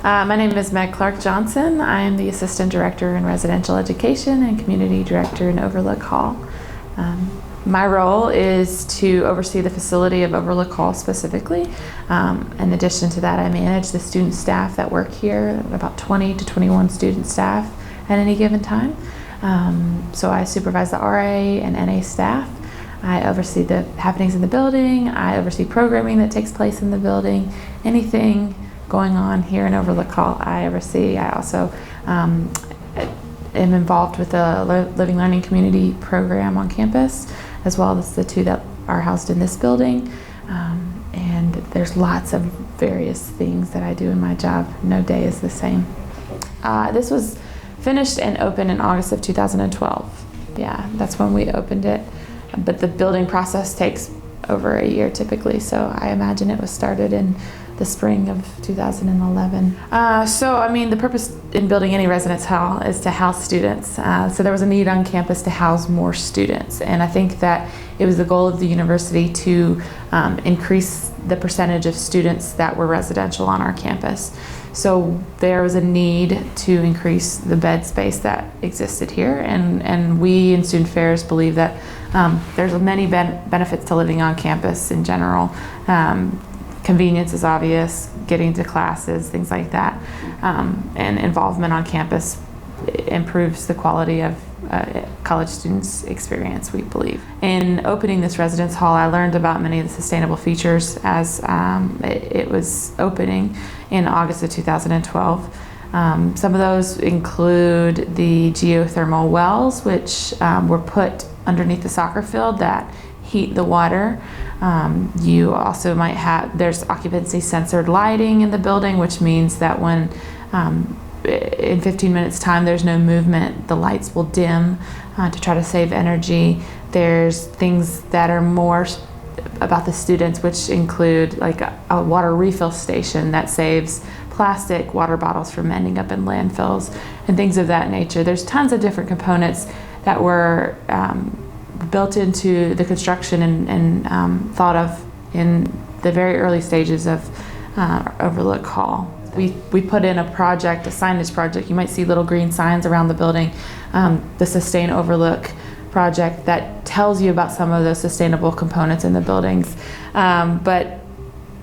My name is Meg Clark-Johnson. I am the Assistant Director in Residential Education and Community Director in Overlook Hall. My role is to oversee the facility of Overlook Hall specifically. In addition to that, I manage the student staff that work here, about 20 to 21 student staff at any given time. So I supervise the RA and NA staff. I oversee the happenings in the building. I oversee programming that takes place in the building. Anything going on here in Overlook Hall, I oversee. I also am involved with the Living Learning Community program on campus, as well as the two that are housed in this building. And there's lots of various things that I do in my job. No day is the same. This was finished and opened in August of 2012. Yeah, that's when we opened it. But the building process takes over a year typically, so I imagine it was started in the spring of 2011. The purpose in building any residence hall is to house students. So there was a need on campus to house more students, and I think that it was the goal of the university to increase the percentage of students that were residential on our campus. So there was a need to increase the bed space that existed here, and we in Student Affairs believe that there's many benefits to living on campus in general. Convenience is obvious, getting to classes, things like that, and involvement on campus improves the quality of college students' experience, we believe. In opening this residence hall, I learned about many of the sustainable features as it was opening in August of 2012. Some of those include the geothermal wells, which were put underneath the soccer field that heat the water. You also might have, there's occupancy censored lighting in the building, which means that when in 15 minutes time there's no movement, the lights will dim to try to save energy. There's things that are more about the students, which include like a water refill station that saves plastic water bottles from ending up in landfills and things of that nature. There's tons of different components that were built into the construction and thought of in the very early stages of Overlook Hall. We put in a project, a signage project. You might see little green signs around the building, the Sustain Overlook project that tells you about some of those sustainable components in the buildings. But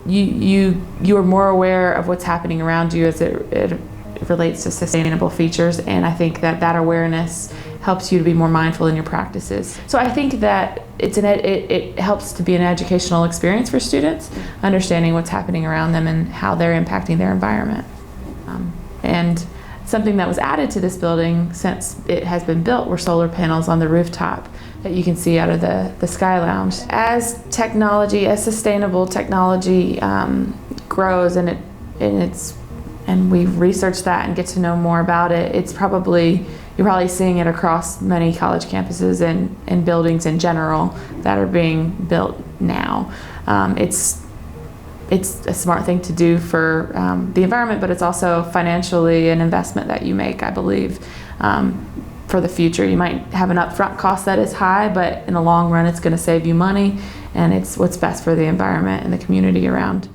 you are more aware of what's happening around you as it relates to sustainable features, and I think that awareness helps you to be more mindful in your practices. So I think that it helps to be an educational experience for students, understanding what's happening around them and how they're impacting their environment. And something that was added to this building since it has been built were solar panels on the rooftop that you can see out of the Sky Lounge. As sustainable technology grows and we've researched that and get to know more about it, you're probably seeing it across many college campuses and buildings in general that are being built now. It's a smart thing to do for the environment, but it's also financially an investment that you make, I believe, for the future. You might have an upfront cost that is high, but in the long run it's going to save you money, and it's what's best for the environment and the community around.